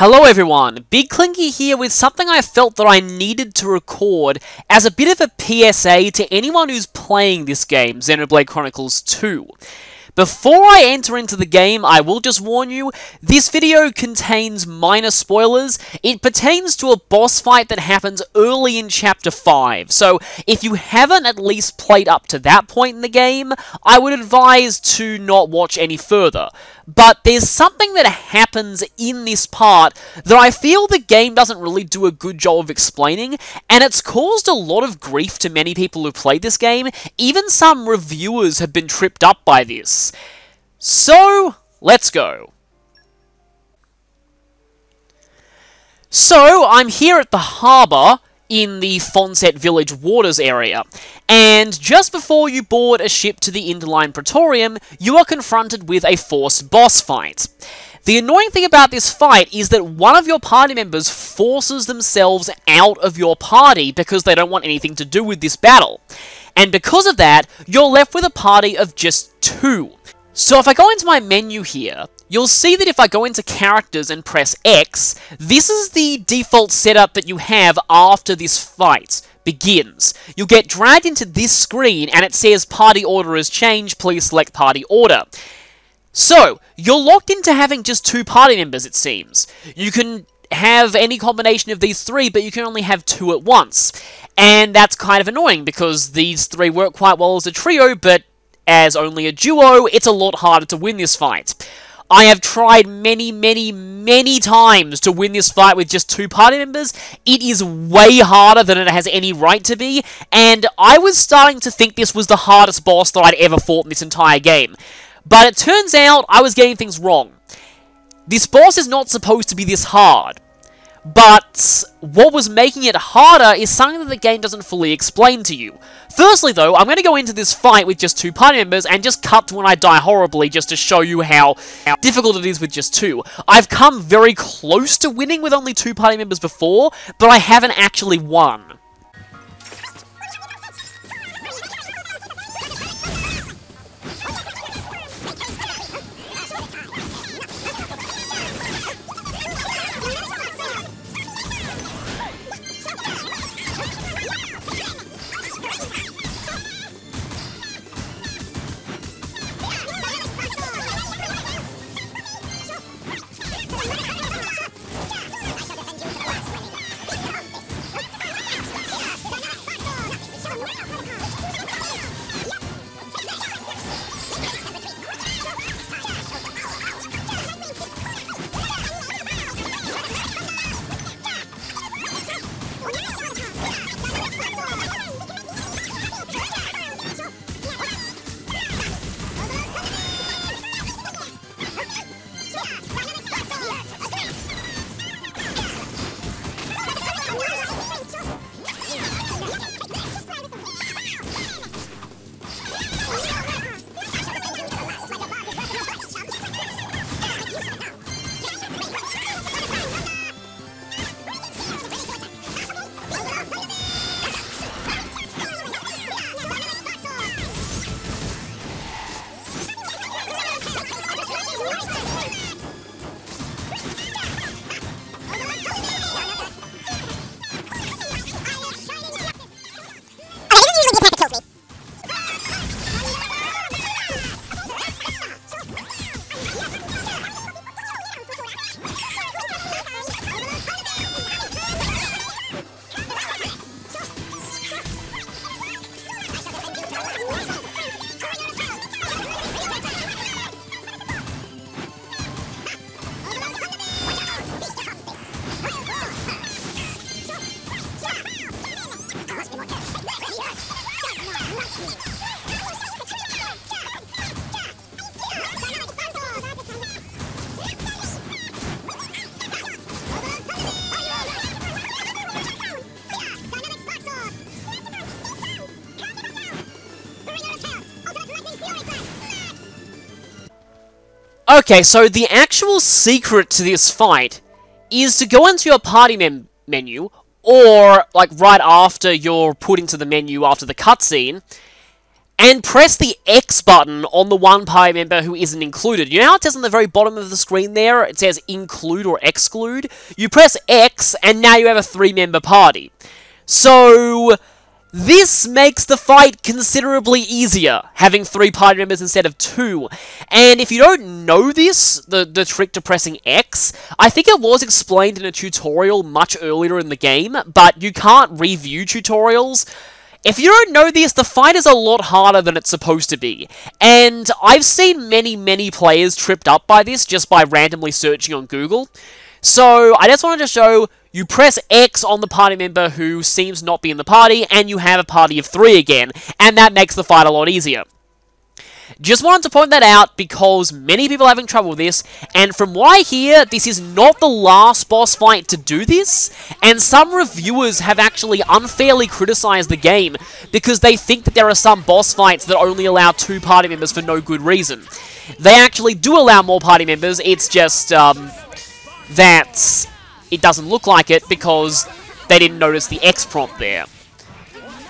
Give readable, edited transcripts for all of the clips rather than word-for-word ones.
Hello everyone, Big Clinky here with something I felt that I needed to record as a bit of a PSA to anyone who's playing this game, Xenoblade Chronicles 2. Before I enter into the game, I will just warn you, this video contains minor spoilers. It pertains to a boss fight that happens early in Chapter 5, so if you haven't at least played up to that point in the game, I would advise to not watch any further. But there's something that happens in this part that I feel the game doesn't really do a good job of explaining, and it's caused a lot of grief to many people who played this game. Even some reviewers have been tripped up by this. So, let's go. So, I'm here at the harbour in the Fonset Village Waters area, and just before you board a ship to the Interline Praetorium, you are confronted with a forced boss fight. The annoying thing about this fight is that one of your party members forces themselves out of your party because they don't want anything to do with this battle. And because of that, you're left with a party of just 2. So if I go into my menu here, you'll see that if I go into characters and press X, this is the default setup that you have after this fight begins. You'll get dragged into this screen and it says party order has changed, please select party order. So, you're locked into having just 2 party members, it seems. You can have any combination of these 3, but you can only have 2 at once. And that's kind of annoying because these 3 work quite well as a trio, but as only a duo, it's a lot harder to win this fight. I have tried many times to win this fight with just 2 party members. It is way harder than it has any right to be, and I was starting to think this was the hardest boss that I'd ever fought in this entire game. But it turns out I was getting things wrong. This boss is not supposed to be this hard. But what was making it harder is something that the game doesn't fully explain to you. Firstly though, I'm going to go into this fight with just 2 party members and just cut to when I die horribly just to show you how difficult it is with just 2. I've come very close to winning with only 2 party members before, but I haven't actually won. Okay, so the actual secret to this fight is to go into your party menu, or like right after you're put into the menu after the cutscene, and press the X button on the one party member who isn't included. You know how it says on the very bottom of the screen there, it says include or exclude? You press X, and now you have a 3-member party. So this makes the fight considerably easier, having 3 party members instead of 2. And if you don't know this, the trick to pressing X, I think it was explained in a tutorial much earlier in the game, but you can't review tutorials. If you don't know this, the fight is a lot harder than it's supposed to be. And I've seen many players tripped up by this just by randomly searching on Google. So I just wanted to show you press X on the party member who seems not be in the party, and you have a party of 3 again, and that makes the fight a lot easier. Just wanted to point that out because many people are having trouble with this, and from what I hear, this is not the last boss fight to do this, and some reviewers have actually unfairly criticized the game because they think that there are some boss fights that only allow 2 party members for no good reason. They actually do allow more party members, it's just that it doesn't look like it because they didn't notice the X prompt there.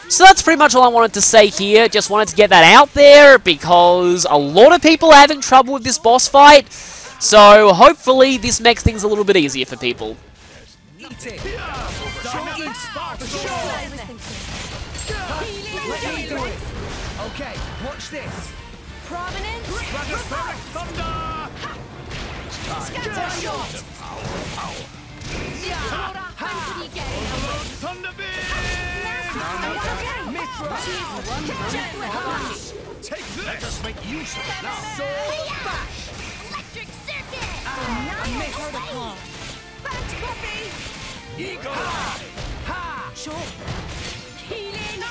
So that's pretty much all I wanted to say here. Just wanted to get that out there because a lot of people are having trouble with this boss fight. So hopefully this makes things a little bit easier for people. Okay, watch this. Prominence. Scatter shot. Take this! Let us make use of it now! Electric circuit. Thanks, Poppy. Eagle! Ha! Sure. Healing. I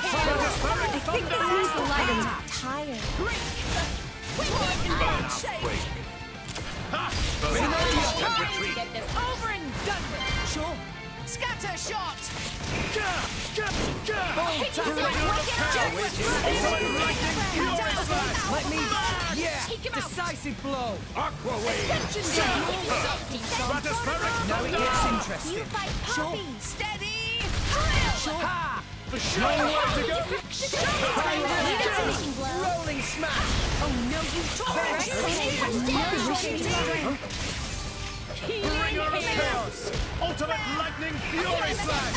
think this is the light attack. Tired. Break! Ha! And retreat! Get this over and done with. Sure. Scatter shot. Let me. Yeah. Decisive blow. Aqua wave! Stratospheric Now it thunder! gets You interesting. fight Poppy. Steady. Ha! For sure! No Nowhere way to go! Leave it finishing blow. Rolling smash. Oh no, you tore it. Bring your chaos! Ultimate lightning fury slash!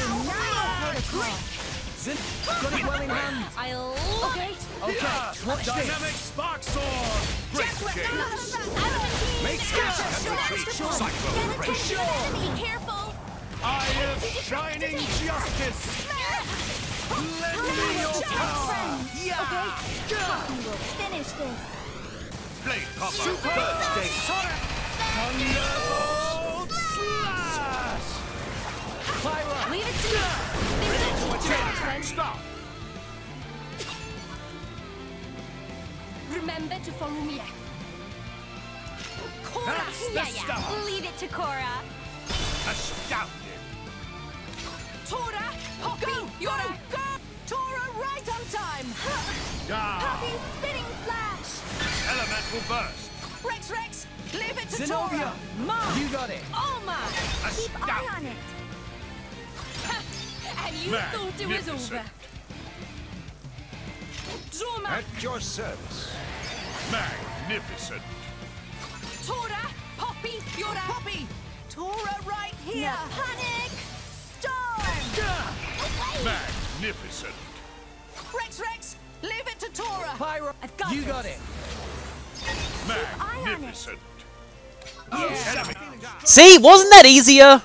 Zin, got it well in hand. I love it. Okay, watch this. Dynamic spark sword! Great chaos! Make scatter. Cyclone For break! sure. Be careful. Eye of shining justice! Lend me your power! Yeah. We will finish this. Blade copper! Birthday! Thunderbolt slash! Pyra. Leave it to me. This is Jackson. Stop! Remember to follow me. Cora. That's the stuff. Leave it to Cora. Astounding! Tora. Poppy. Yora. Go. Tora right on time. Ah! Spinning slash. Elemental burst! Rex. Leave it to Zenobia, Tora. Mom. you got it. Oh my. Keep eye on Astounding! it. And you thought it was over. Zoma. At your service. Magnificent! Tora. Poppy. Yora. Poppy. Tora right here. No panic. Storm. Magnificent! Rex. Leave it to Tora. Pyro, I've got you this. got it. eye on it. Magnificent! Yeah. Enemy! See, wasn't that easier?